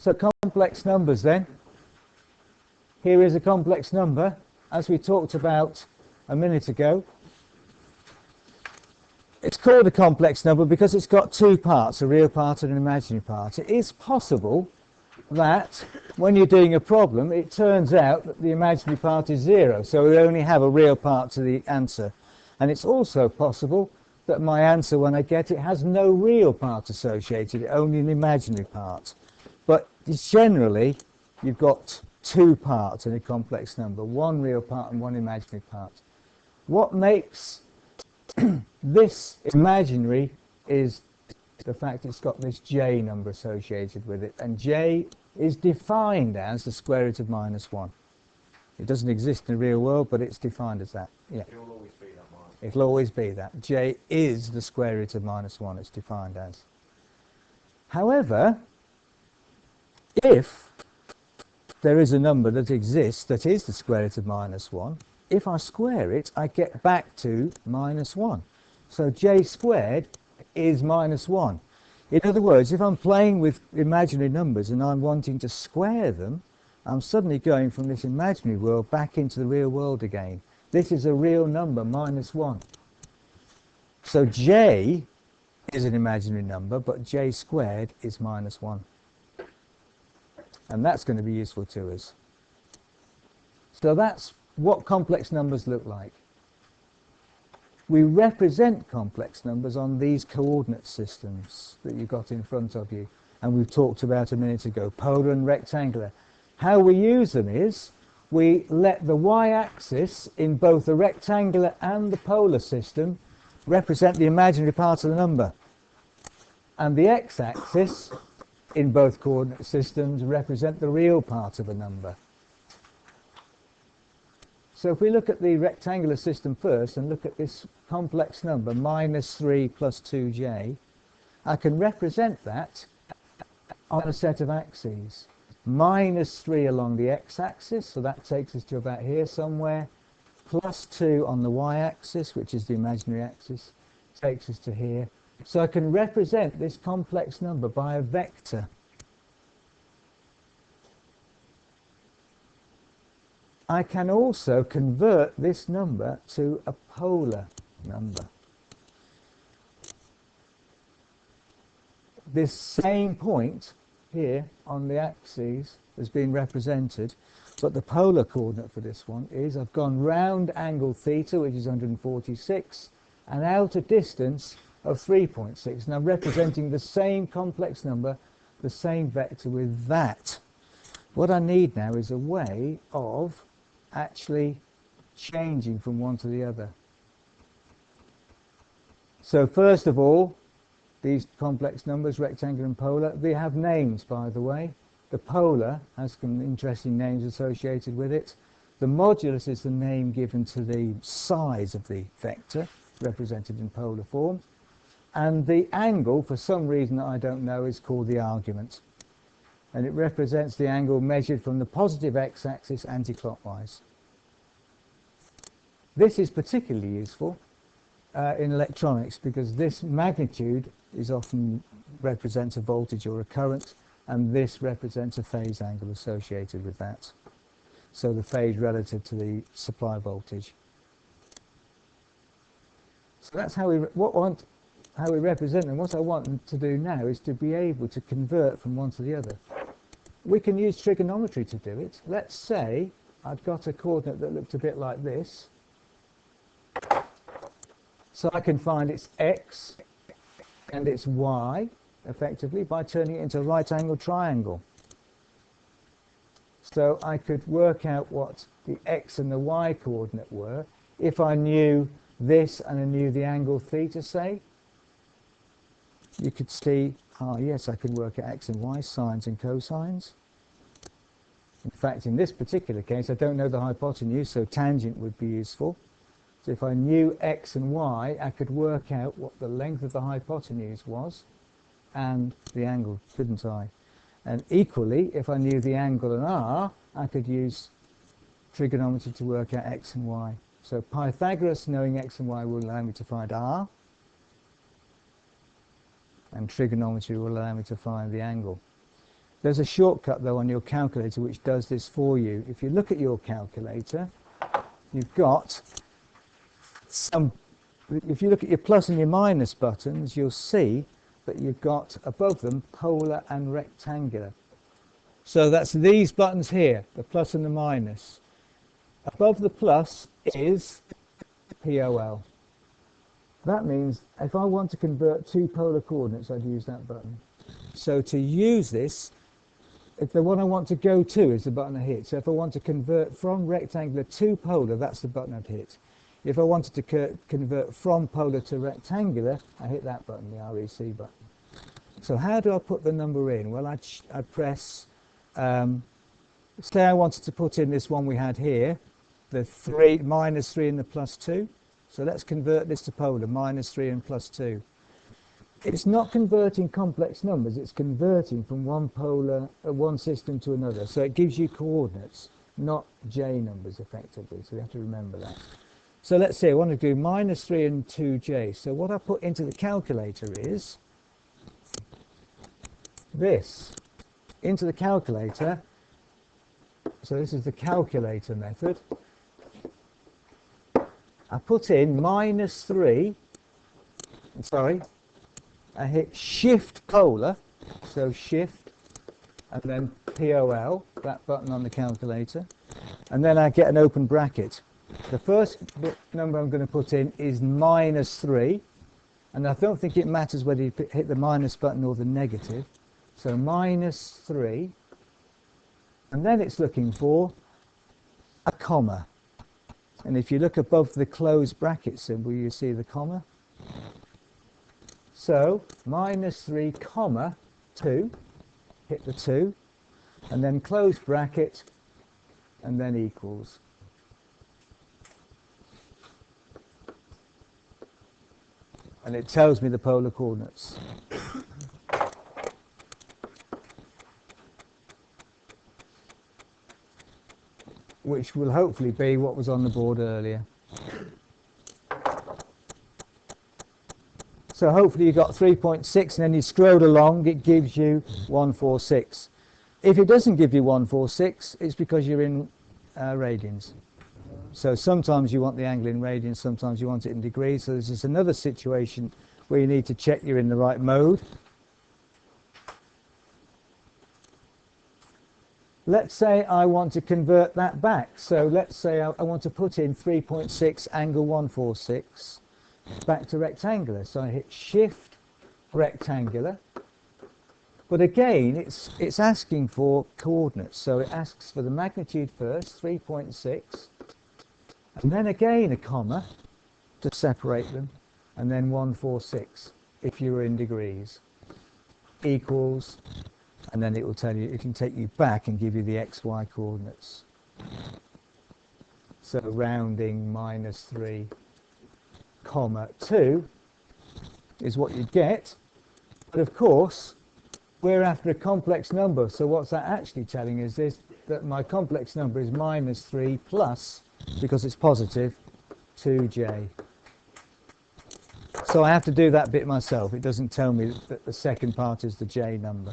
So complex numbers then. Here is a complex number, as we talked about a minute ago. It's called a complex number because it's got two parts, a real part and an imaginary part. It is possible that when you're doing a problem, it turns out that the imaginary part is 0, so we only have a real part to the answer. And it's also possible that my answer, when I get it, has no real part associated, only an imaginary part. But generally, you've got two parts in a complex number, one real part and one imaginary part. What makes this imaginary is the fact it's got this j number associated with it, and j is defined as the square root of -1. It doesn't exist in the real world, but it's defined as that. Yeah. It will always be that minus. It'll always be that. J is the square root of -1, it's defined as. However, if there is a number that exists that is the square root of -1, if I square it, I get back to -1. So j squared is -1. In other words, if I'm playing with imaginary numbers and I'm wanting to square them, I'm suddenly going from this imaginary world back into the real world again. This is a real number, -1. So j is an imaginary number, but j squared is -1. And that's going to be useful to us. So that's what complex numbers look like. We represent complex numbers on these coordinate systems that you've got in front of you, and we've talked about a minute ago, polar and rectangular. How we use them is we let the y-axis in both the rectangular and the polar system represent the imaginary part of the number, and the x-axis in both coordinate systems represent the real part of a number. So if we look at the rectangular system first and look at this complex number, -3 plus 2j, I can represent that on a set of axes. -3 along the x-axis, so that takes us to about here somewhere, plus 2 on the y-axis, which is the imaginary axis, takes us to here. So I can represent this complex number by a vector. I can also convert this number to a polar number. This same point here on the axes has been represented, but the polar coordinate for this one is I've gone round angle theta, which is 146, and out a distance of 3.6. And I'm representing the same complex number, the same vector with that. What I need now is a way of actually changing from one to the other. So first of all, these complex numbers, rectangular and polar, they have names, by the way. The polar has some interesting names associated with it. The modulus is the name given to the size of the vector, represented in polar form. And the angle, for some reason that I don't know, is called the argument. And it represents the angle measured from the positive x-axis anti-clockwise. This is particularly useful in electronics because this magnitude is often represents a voltage or a current, and this represents a phase angle associated with that. So the phase relative to the supply voltage. So that's how we represent them. What I want to do now is to be able to convert from one to the other. We can use trigonometry to do it. Let's say I've got a coordinate that looked a bit like this. So I can find its x and its y, effectively, by turning it into a right-angled triangle. So I could work out what the x and the y coordinate were if I knew this and I knew the angle theta, say. You could see, yes, I could work out x and y, sines and cosines. In fact, in this particular case, I don't know the hypotenuse, so tangent would be useful. So if I knew x and y, I could work out what the length of the hypotenuse was and the angle, couldn't I? And equally, if I knew the angle and r, I could use trigonometry to work out x and y. So Pythagoras, knowing x and y, will allow me to find r, and trigonometry will allow me to find the angle. There's a shortcut though on your calculator which does this for you. If you look at your calculator, you've got some, if you look at your plus and your minus buttons, you'll see that you've got above them polar and rectangular. So that's these buttons here, the plus and the minus. Above the plus is POL. That means if I want to convert two polar coordinates, I'd use that button. So to use this, if the one I want to go to is the button I hit. So if I want to convert from rectangular to polar, that's the button I'd hit. If I wanted to convert from polar to rectangular, I hit that button, the REC button. So how do I put the number in? Well, I'd press, say I wanted to put in this one we had here, the minus 3 and the plus 2. So let's convert this to polar, minus 3 and plus 2. It's not converting complex numbers, it's converting from one system to another. So it gives you coordinates, not J numbers effectively, so you have to remember that. So let's say I want to do minus 3 and 2J. So what I put into the calculator is this. Into the calculator, so this is the calculator method. I put in minus 3, I hit shift polar, so shift and then POL, that button on the calculator, and then I get an open bracket. The first number I'm going to put in is minus 3, and I don't think it matters whether you hit the minus button or the negative. So minus 3, and then it's looking for a comma. And if you look above the closed bracket symbol, you see the comma. So minus 3 comma 2, hit the 2, and then close bracket, and then equals. And it tells me the polar coordinates. Which will hopefully be what was on the board earlier. So hopefully you got 3.6, and then you scroll along, it gives you 146. If it doesn't give you 146, it's because you're in radians. So sometimes you want the angle in radians, sometimes you want it in degrees. So this is another situation where you need to check you're in the right mode. Let's say I want to convert that back. So let's say I want to put in 3.6 angle 146 back to rectangular. So I hit shift rectangular. But again, it's asking for coordinates. So it asks for the magnitude first, 3.6, and then again a comma to separate them, and then 146 if you were in degrees, equals, and then it will tell you, it can take you back and give you the XY coordinates. So rounding minus 3, comma 2 is what you get. But of course, we're after a complex number. So what's that actually telling us is that my complex number is minus 3 plus, because it's positive, 2J. So I have to do that bit myself. It doesn't tell me that the second part is the J number.